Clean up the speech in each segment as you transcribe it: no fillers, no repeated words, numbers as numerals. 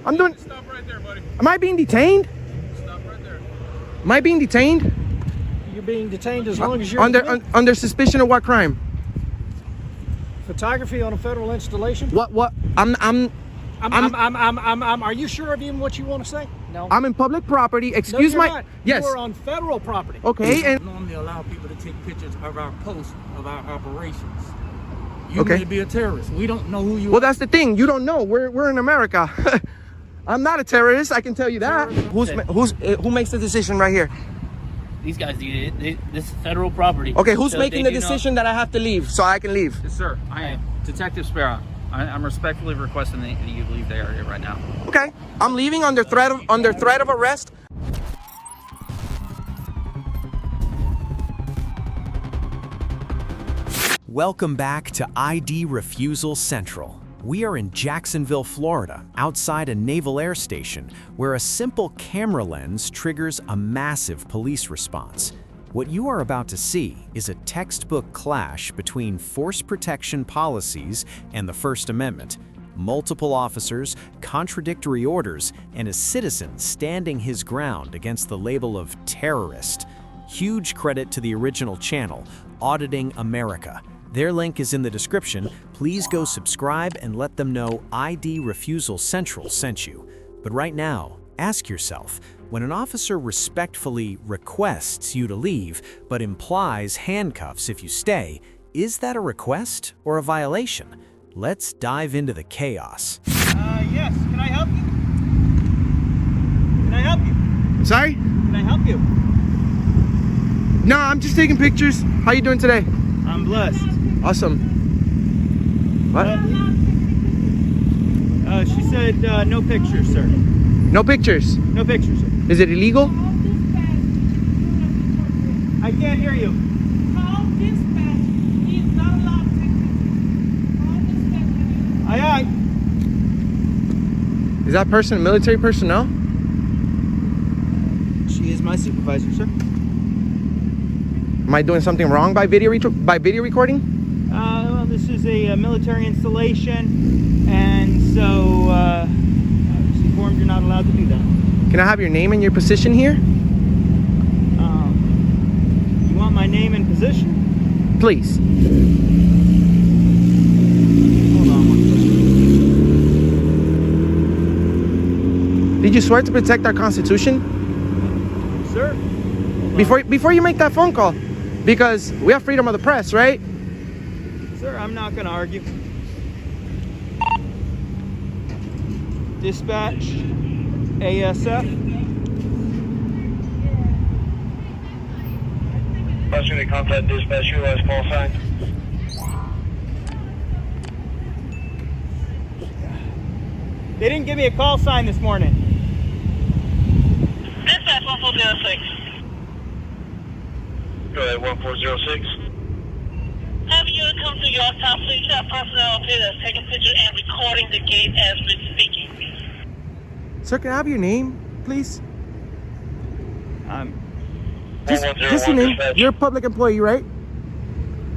I'm doing. Stop right there, buddy. Am I being detained? Stop right there. Am I being detained? You're being detained as long as you're under suspicion of what crime? Photography on a federal installation. What? Are you sure of even what you want to say? No. I'm in public property. Excuse no, my. Not. Yes. You are on federal property. Okay. And normally allow people to take pictures of our posts of our operations. You okay. may be a terrorist. We don't know who you are. Well, that's the thing. You don't know. We're in America. I'm not a terrorist. I can tell you that. Who makes the decision right here? These guys do it. This is federal property. Okay, who's making the decision that I have to leave so I can leave? Yes, sir. I am. Detective Sparrow. I'm respectfully requesting that you leave the area right now. Okay. I'm leaving under threat of arrest. Welcome back to ID Refusal Central. We are in Jacksonville, Florida, outside a naval air station, where a simple camera lens triggers a massive police response. What you are about to see is a textbook clash between force protection policies and the First Amendment. Multiple officers, contradictory orders, and a citizen standing his ground against the label of terrorist. Huge credit to the original channel, Auditing America. Their link is in the description. Please go subscribe and let them know ID Refusal Central sent you. But right now, ask yourself, when an officer respectfully requests you to leave, but implies handcuffs if you stay, is that a request or a violation? Let's dive into the chaos. Yes. Can I help you? Can I help you? Sorry? Can I help you? No, I'm just taking pictures. How you doing today? I'm blessed. Awesome. What? She said no pictures, sir. No pictures? No pictures, sir. Is it illegal? I can't hear you. Call dispatch. He's not allowed to take pictures. Call dispatch. Aye, aye. Is that person military personnel? She is my supervisor, sir. Am I doing something wrong by video recording? Well, this is a military installation, and so I was informed you're not allowed to do that. Can I have your name and your position here? You want my name and position? Please. Hold on one second. Did you swear to protect our Constitution? Sir? Before you make that phone call, because we have freedom of the press, right? Sir, I'm not going to argue. Dispatch, ASF. Question to contact dispatch, your last call sign. They didn't give me a call sign this morning. Dispatch 1406. Go ahead, 1406. Have you come to Yorktown? Please have personnel here that's taking pictures and recording the gate as we're speaking. Sir, can I have your name, please? Just your name. You're a public employee, right?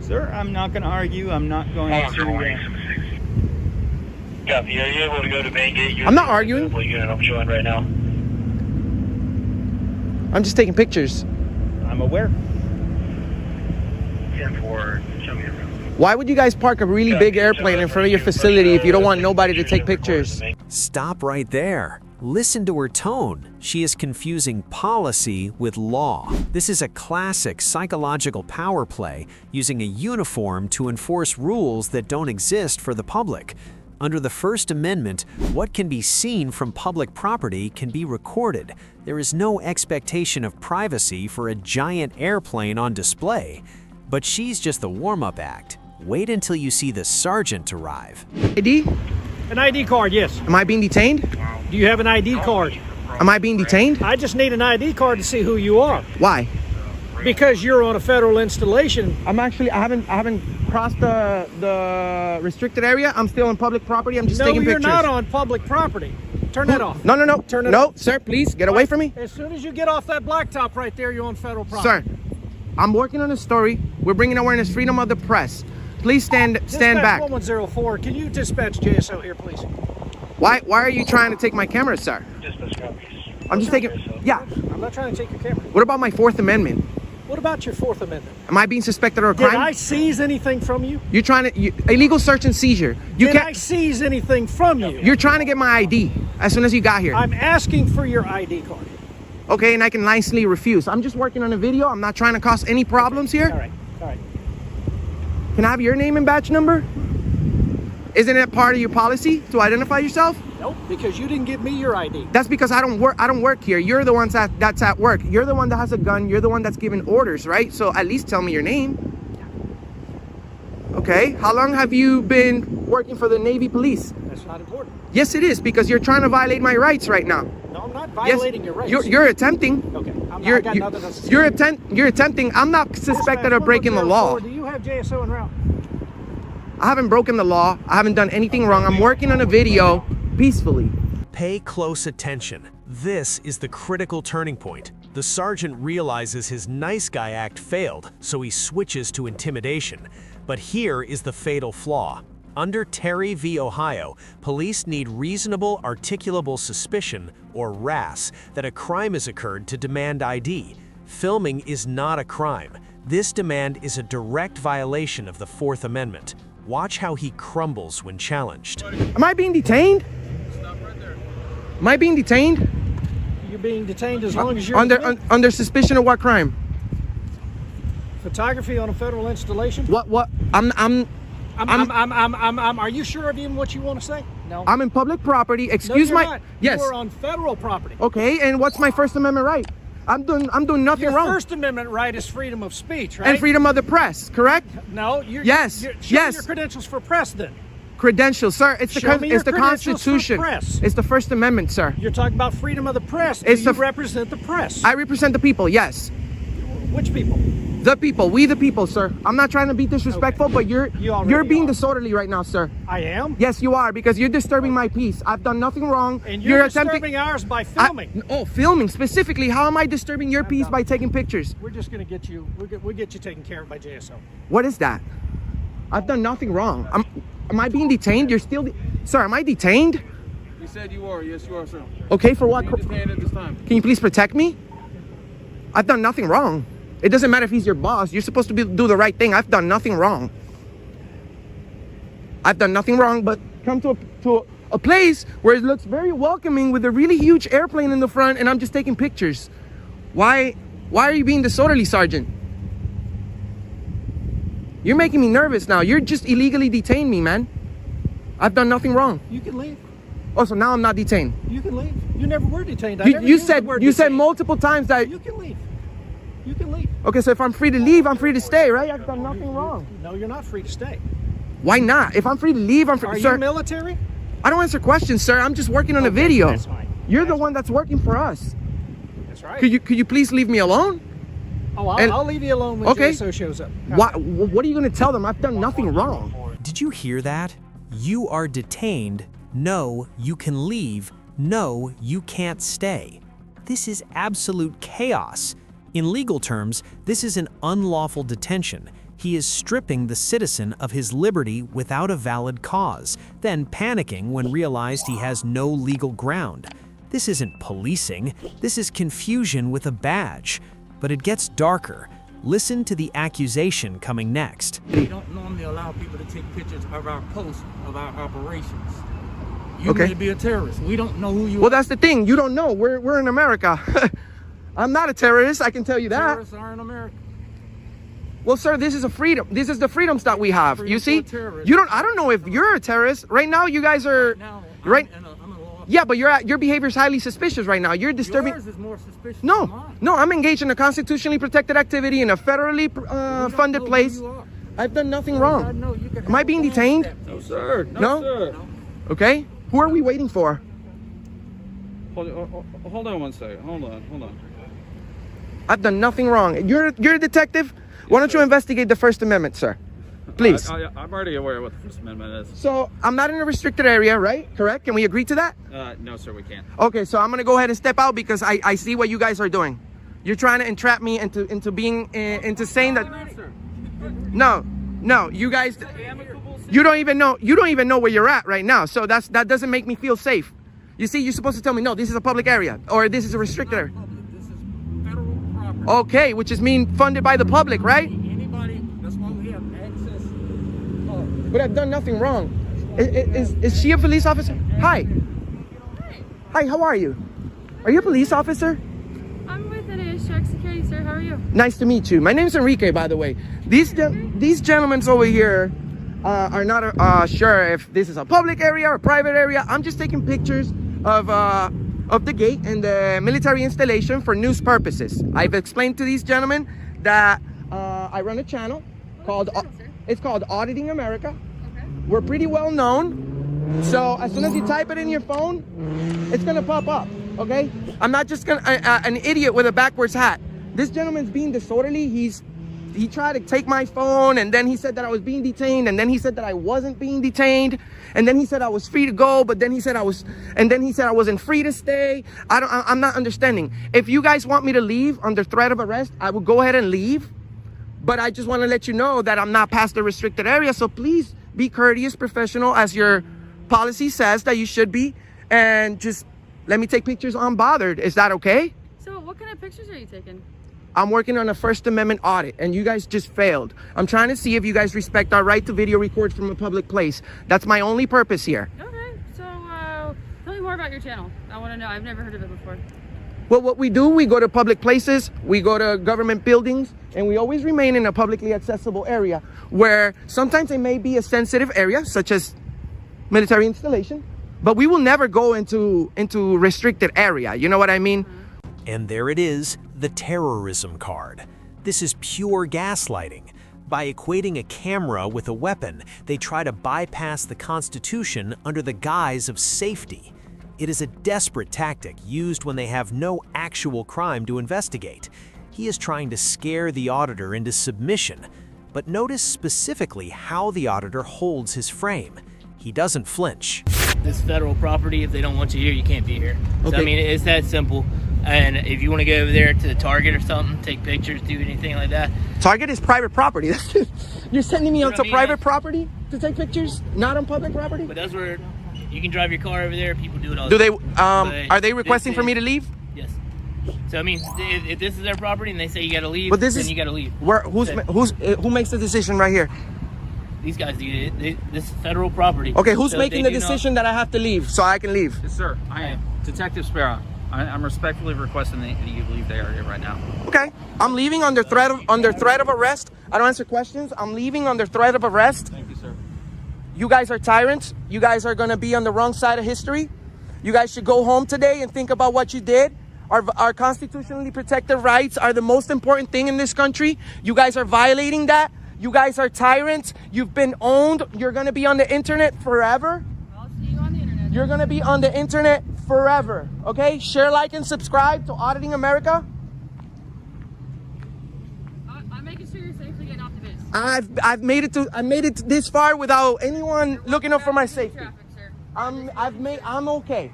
Sir, I'm not going to argue. I'm not going to... Copy. Are you able to go to main gate? I'm not arguing. Unit I'm showing right now. I'm just taking pictures. I'm aware. 10-4, show me around. Why would you guys park a really big airplane in front of your facility if you don't want nobody to take pictures? Stop right there. Listen to her tone. She is confusing policy with law. This is a classic psychological power play, using a uniform to enforce rules that don't exist for the public. Under the First Amendment, what can be seen from public property can be recorded. There is no expectation of privacy for a giant airplane on display. But she's just the warm-up act. Wait until you see the sergeant arrive. ID? An ID card, yes. Am I being detained? Do you have an ID card? Am I being detained? I just need an ID card to see who you are. Why? Because you're on a federal installation. I haven't crossed the restricted area. I'm still on public property. I'm just taking pictures. No, you're not on public property. Turn that off. No. Turn it No, off. sir, please get away from me. As soon as you get off that blacktop right there, you're on federal property. Sir, I'm working on a story. We're bringing awareness, freedom of the press. Please stand back. Dispatch 1104. Can you dispatch JSO here, please? Why are you trying to take my camera, sir? Just discoveries. I'm just taking, yeah. I'm not trying to take your camera. What about my Fourth Amendment? What about your Fourth Amendment? Am I being suspected of a Did crime? I seize anything from you? You're trying to, illegal search and seizure. You Did I can't, seize anything from you? you're trying to get my ID as soon as you got here. I'm asking for your ID card. Okay, and I can nicely refuse. I'm just working on a video. I'm not trying to cause any problems here. All right, all right. Can I have your name and badge number? Isn't it part of your policy to identify yourself? Nope, because you didn't give me your ID. That's because I don't work here. You're the one that's at work. You're the one that has a gun. You're the one that's giving orders, right? So at least tell me your name. Okay. How long have you been working for the Navy Police? That's not important. Yes, it is, because you're trying to violate my rights right now. No, I'm not violating your rights. You're attempting. Okay, You're, I got nothing else to say. you're attempting. I'm not suspected of breaking the law. Do you have JSO en route? I haven't broken the law. I haven't done anything wrong. I'm working on a video peacefully. Pay close attention. This is the critical turning point. The sergeant realizes his nice guy act failed, so he switches to intimidation. But here is the fatal flaw. Under Terry v. Ohio, police need reasonable articulable suspicion, or RAS, that a crime has occurred to demand ID. Filming is not a crime. This demand is a direct violation of the Fourth Amendment. Watch how he crumbles when challenged. Am I being detained? Am I being detained? You're being detained as long as you're Under suspicion of what crime? photography on a federal installation. What? Are you sure of even what you want to say? No. I'm in public property. Excuse no, my. not. Yes. You're on federal property. Okay, and what's my First Amendment right? I'm doing nothing Your wrong. First Amendment right is freedom of speech, right? And freedom of the press, correct? No. Yes. Show Yes. me your credentials for press, then. Credentials, sir. It's Show me your it's the credentials for Constitution. press. It's the First Amendment, sir. You're talking about freedom of the press. It's Do you the- represent the press? I represent the people. Yes. Which people? The people. We the people, sir. I'm not trying to be disrespectful, Okay. but you're already being are. disorderly right now, sir. I am. Yes, you are, because you're disturbing my peace. I've done nothing wrong. And you're attempting. disturbing ours by filming. Filming specifically. How am I disturbing your peace by taking pictures? We're just going to get you. We'll get you taken care of by JSO. What is that? I've done nothing wrong. Am I being detained? You're still, sir. Am I detained? You said you are. Yes, you are, sir. Okay, for what? You're detained at this time. Can you please protect me? I've done nothing wrong. It doesn't matter if he's your boss. You're supposed to do the right thing. I've done nothing wrong. I've done nothing wrong, but come to a place where it looks very welcoming with a really huge airplane in the front, and I'm just taking pictures. Why are you being disorderly, Sergeant? You're making me nervous now. You're just illegally detained me, man. I've done nothing wrong. You can leave. Oh, so now I'm not detained. You can leave. You never were detained. You said multiple times that. You can leave. You can leave. Okay, so if I'm free to leave, I'm free to stay, right? I've done nothing wrong. No, you're not free to stay. Why not? If I'm free to leave, I'm free. Are Sir, you military? I don't answer questions, sir. I'm just working on a video. That's fine. You're the one that's working for us. That's right. Could you please leave me alone? Oh, I'll leave you alone when JSO shows up. What are you going to tell them? I've done nothing wrong. Did you hear that? You are detained. No, you can leave. No, you can't stay. This is absolute chaos. In legal terms, this is an unlawful detention. He is stripping the citizen of his liberty without a valid cause, then panicking when realized he has no legal ground. This isn't policing, this is confusion with a badge. But it gets darker. Listen to the accusation coming next. We don't normally allow people to take pictures of our posts of our operations. You Okay. may be a terrorist. We don't know who you Well, are. that's the thing. You don't know. We're in America. I'm not a terrorist. I can tell you that. Terrorists are in America. Well, sir, this is a freedom. This is the freedoms that we have. You see? Freedom for a terrorist. I don't know if you're a terrorist. Right now, you guys are. Now, Right. I'm a law. Yeah, but your behavior is highly suspicious right now. You're disturbing. Yours is more suspicious than No, mine. no, I'm engaged in a constitutionally protected activity in a federally We don't funded know who place. you are. I've done nothing I wrong. know you could Am I have being a phone detained? tap. No, sir. No? sir. Okay. Who are we waiting for? Hold on one second. Hold on. I've done nothing wrong. You're a detective. Why don't you investigate the First Amendment, sir? Please. I'm already aware of what the First Amendment is. So I'm not in a restricted area, right? Correct? Can we agree to that? No, sir, we can't. Okay, so I'm gonna go ahead and step out because I see what you guys are doing. You're trying to entrap me into being into saying that. No, you guys. Amicable You don't even know where you're at right now. So that doesn't make me feel safe. You see, you're supposed to tell me, no, this is a public area or this is a restricted area. This is federal property. Okay, which is being funded by the public, right? Anybody, that's why we have access. But I've done nothing wrong. Is she a police officer? Hi. Hi, how are you? Are you a police officer? I'm with NAS Check Security, sir. How are you? Nice to meet you. My name's Enrique, by the way. These gentlemen over here are not sure if this is a public area or a private area. I'm just taking pictures of the gate and the military installation for news purposes. I've explained to these gentlemen that I run a channel called it's called Auditing America. Okay. We're pretty well known, so as soon as you type it in your phone, it's gonna pop up. Okay, I'm not just an idiot with a backwards hat. This gentleman's being disorderly. He tried to take my phone, and then he said that I was being detained, and then he said that I wasn't being detained, and then he said I was free to go, but then he said I wasn't free to stay. I'm not understanding. If you guys want me to leave under threat of arrest, I will go ahead and leave, but I just want to let you know that I'm not past the restricted area. So please be courteous, professional, as your policy says that you should be, and just let me take pictures unbothered. Is that okay? So what kind of pictures are you taking? I'm working on a First Amendment audit, and you guys just failed. I'm trying to see if you guys respect our right to video record from a public place. That's my only purpose here. Okay, so tell me more about your channel. I want to know. I've never heard of it before. Well, what we do, we go to public places, we go to government buildings, and we always remain in a publicly accessible area where sometimes it may be a sensitive area, such as military installation, but we will never go into restricted area. You know what I mean? And there it is, the terrorism card. This is pure gaslighting. By equating a camera with a weapon, they try to bypass the Constitution under the guise of safety. It is a desperate tactic used when they have no actual crime to investigate. He is trying to scare the auditor into submission. But notice specifically how the auditor holds his frame. He doesn't flinch. This federal property, if they don't want you here, you can't be here. Okay. So, I mean, it's that simple. And if you want to go over there to the Target or something, take pictures, do anything like that. Target is private property. You're sending me onto I mean? private property to take pictures, not on public property? But that's where you can drive your car over there. People do it all Do the they? time. Are they requesting for me to leave? Yes. So, I mean, if this is their property and they say you got to leave, But this then is you got to leave. Who makes the decision right here? These guys do it. This is federal property. Okay, who's So making they the do decision that I have to leave so I can leave? Yes, sir. I am. Detective Sparrow. I'm respectfully requesting that you leave the area right now. Okay, I'm leaving under threat of arrest. I don't answer questions. I'm leaving under threat of arrest. Thank you, sir. You guys are tyrants. You guys are gonna be on the wrong side of history. You guys should go home today and think about what you did. Our constitutionally protected rights are the most important thing in this country. You guys are violating that. You guys are tyrants. You've been owned. You're gonna be on the internet forever. I'll see you on the internet. You're gonna be on the internet forever. Okay? Share, like, and subscribe to Auditing America. I'm making sure you're safely getting off the base. I've made it this far without anyone looking up for my safety. Traffic, sir. I'm okay.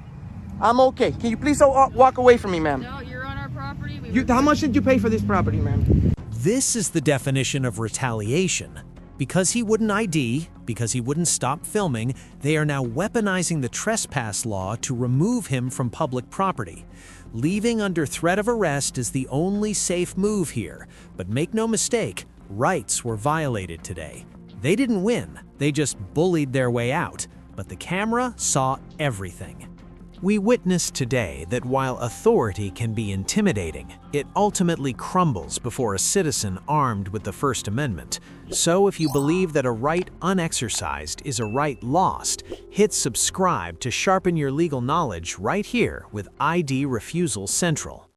I'm okay. Can you please walk away from me, ma'am? No, you're on our property. How much did you pay for this property, ma'am? This is the definition of retaliation. Because he wouldn't ID, because he wouldn't stop filming, they are now weaponizing the trespass law to remove him from public property. Leaving under threat of arrest is the only safe move here, but make no mistake, rights were violated today. They didn't win, they just bullied their way out, but the camera saw everything. We witnessed today that while authority can be intimidating, it ultimately crumbles before a citizen armed with the First Amendment. So if you believe that a right unexercised is a right lost, hit subscribe to sharpen your legal knowledge right here with ID Refusal Central.